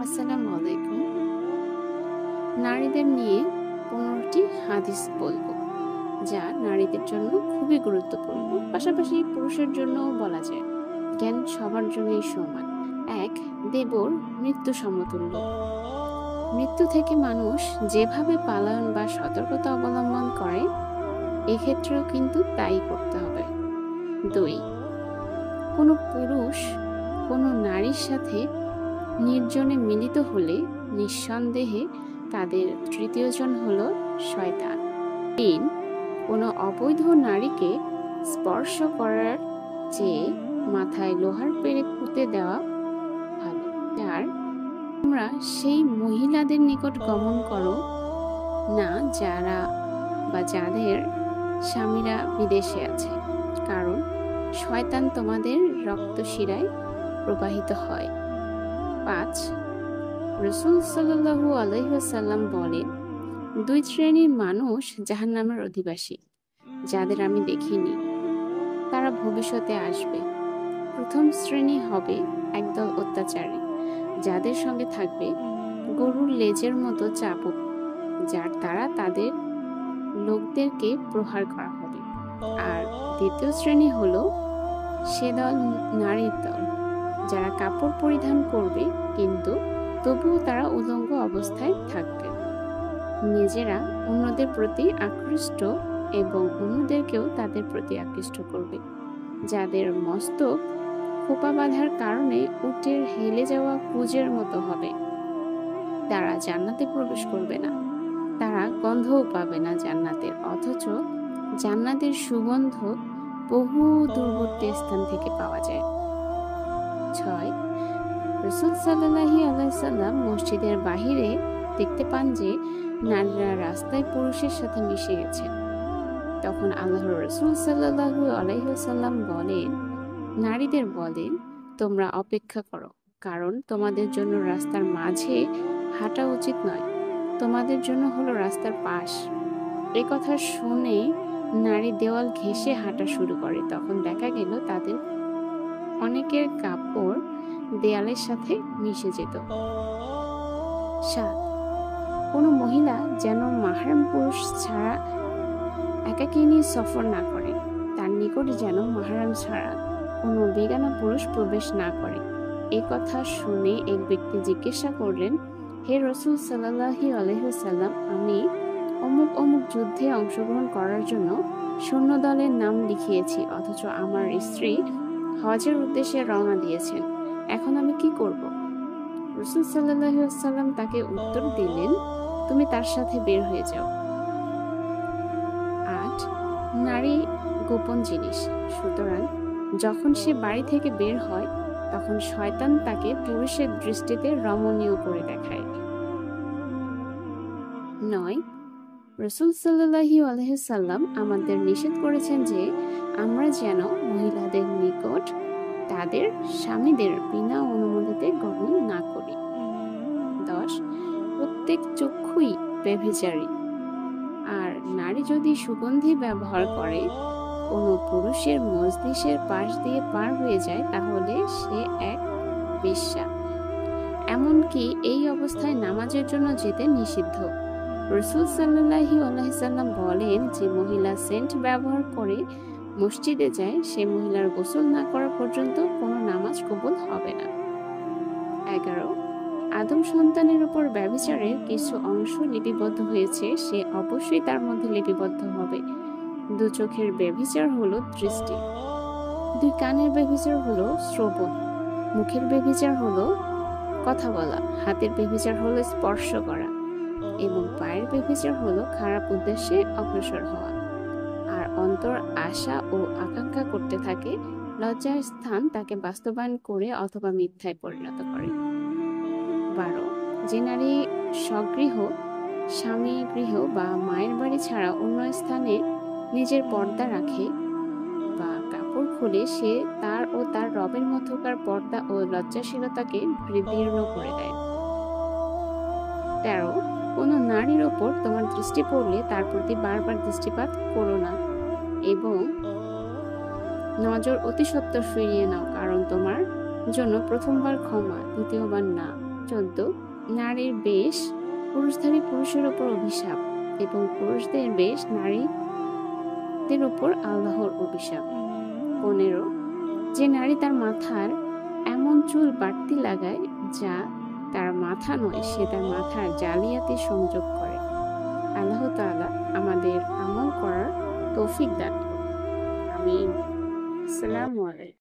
আসসালামু আলাইকুম। নারীদের নিয়ে 15টি হাদিস বলবো, যা নারীদের জন্য খুবই গুরুত্বপূর্ণ। পাশাপাশি পুরুষের জন্যও বলা যায়। জ্ঞান সবার জন্যই সমান। 1. দেবর মৃত্যু সমতুল্য। মৃত্যু থেকে মানুষ যেভাবে পালায়ন বা সতর্কতা অবলম্বন করে, এক্ষেত্রেও কিন্তু তাই করতে হবে। 2. কোনো পুরুষ কোনো নারীর সাথে নির্জনে মিলিত হলে নিঃসন্দেহে তাদের তৃতীয়জন হলো শয়তান। 3. কোনো অবৈধ নারীকে স্পর্শ করার চেয়ে মাথায় লোহার পেরেক পুঁতে দেওয়া ভালো। 4. তোমরা সেই মহিলাদের নিকট গমন করো না যাদের স্বামীরা বিদেশে আছে, কারণ শয়তান তোমাদের রক্তশিরায় প্রবাহিত হয়। 5. রাসূল সাল্লাল্লাহু আলাইহি ওয়াসাল্লাম বলেন, 2 শ্রেণীর মানুষ জাহান্নামের অধিবাসী, যাদের আমি দেখিনি, তারা ভবিষ্যতে আসবে। প্রথম শ্রেণী হবে একদল অত্যাচারী, যাদের সঙ্গে থাকবে গরুর লেজের মতো চাবুক, যার দ্বারা তাদের লোকদেরকে প্রহার করা হবে। আর দ্বিতীয় শ্রেণী হলো সে দল নারীর দল, যারা কাপড় পরিধান করবে, কিন্তু তবুও তারা উলঙ্গ অবস্থায় থাকবে। নিজেরা অন্যদের প্রতি আকৃষ্ট এবং অন্যদেরকেও তাদের প্রতি আকৃষ্ট করবে, যাদের মস্তক খোপা বাঁধার কারণে উটের হেলে যাওয়া কুঁজের মতো হবে। তারা জান্নাতে প্রবেশ করবে না, তারা গন্ধও পাবে না জান্নাতের, অথচ জান্নাতের সুগন্ধ বহু দূরবর্তী স্থান থেকে পাওয়া যায়। 6. রাসূল সাল্লাল্লাহু আলাইহি ওয়াসাল্লাম মসজিদের বাহিরে দেখতে পান যে নারীরা রাস্তায় পুরুষের সাথে মিশে গেছে। তখন আল্লাহর রাসূল সাল্লাল্লাহু আলাইহি ওয়াসাল্লাম নারীদের বলেন, তোমরা অপেক্ষা করো, কারণ তোমাদের জন্য রাস্তার মাঝে হাঁটা উচিত নয়, তোমাদের জন্য হলো রাস্তার পাশ। এই কথা শুনে নারী দেওয়াল ঘেঁষে হাঁটা শুরু করে। তখন দেখা গেল তাদের অনেকের কাপড় দেয়ালের সাথে মিশে যেত। 7. কোনো মহিলা যেন মাহরাম পুরুষ ছাড়া একাকিনী সফর না করে, তার নিকট যেন মাহরাম ছাড়া কোনো বেগানা পুরুষ প্রবেশ না করে। এই কথা শুনে এক ব্যক্তি জিজ্ঞাসা করলেন, হে রাসূল সাল্লাল্লাহু আলাইহি ওয়াসাল্লাম, আমি অমুক অমুক যুদ্ধে অংশগ্রহণ করার জন্য সৈন্যদলের নাম লিখিয়েছি, অথচ আমার স্ত্রী হজের উদ্দেশ্যে রওনা দিয়েছেন, এখন আমি কি করব? রাসূল সাল্লাল্লাহু আলাইহি ওয়াসাল্লাম তাকে উত্তর দিলেন, তুমি তার সাথে বের হয়ে যাও। 8. নারী গোপন জিনিস, সুতরাং যখন সে বাড়ি থেকে বের হয়, তখন শয়তান তাকে পুরুষের দৃষ্টিতে রমণীয় করে দেখায়। 9. রাসূল সাল্লাল্লাহু আলাইহি ওয়াসাল্লাম আমাদের নিষেধ করেছেন যে আমরা যেন মহিলাদের নিকট তাদের স্বামীদের বিনা অনুমতিতে গমন না করি। 10. প্রত্যেক চক্ষুই ব্যভিচারী, আর নারী যদি সুগন্ধি ব্যবহার করে কোনো পুরুষের মজলিসের পাশ দিয়ে পার হয়ে যায়, তাহলে সে এক বেশ্যা। এমনকি এই অবস্থায় নামাজের জন্য যেতে নিষিদ্ধ। রাসূল সাল্লাল্লাহু আলাইহি ওয়াসাল্লাম বলেন, যে মহিলা সেন্ট ব্যবহার করে মসজিদে যায়, সে মহিলার গোসল না করা পর্যন্ত কোনো নামাজ কবুল হবে না। 11. আদম সন্তানের উপর ব্যভিচারের কিছু অংশ লিপিবদ্ধ হয়েছে, সে অবশ্যই তার মধ্যে লিপিবদ্ধ হবে। 2 চোখের ব্যভিচার হলো দৃষ্টি, 2 কানের ব্যভিচার হলো শ্রবণ, মুখের ব্যভিচার হলো কথা বলা, হাতের ব্যভিচার হলো স্পর্শ করা, এবং পায়ের ব্যভিচার হলো খারাপ উদ্দেশ্যে অগ্রসর হওয়া। আর অন্তর আশা ও আকাঙ্ক্ষা করতে থাকে, লজ্জার স্থান তাকে বাস্তবায়ন করে অথবা মিথ্যায় পরিণত করে। 12. যে নারী স্বগৃহ, স্বামী গৃহ বা মায়ের বাড়ি ছাড়া অন্য স্থানে নিজের পর্দা রাখে বা কাপড় খুলে, সে তার ও তার রবের মধ্যকার পর্দা ও লজ্জাশীলতাকে বিদীর্ণ করে দেয়। 13. কোনো নারীর ওপর তোমার দৃষ্টি পড়লে তার প্রতি বারবার দৃষ্টিপাত করো না এবং নজর অতি সত্বর ফিরিয়ে নাও, কারণ তোমার জন্য প্রথমবার ক্ষমা, দ্বিতীয়বার না। 14 নারীর বেশ পুরুষধারী পুরুষের উপর অভিশাপ এবং পুরুষদের বেশ নারীদের উপর আল্লাহর অভিশাপ। 15 যে নারী তার মাথার এমন চুল বাড়তি লাগায় যা তার মাথা নয়, সে তার মাথার জালিয়াতি সংযোগ করে। আল্লাহ তাআলা আমাদের আমল করার তৌফিক দান করুন। আমিন। আসসালামু আলাইকুম।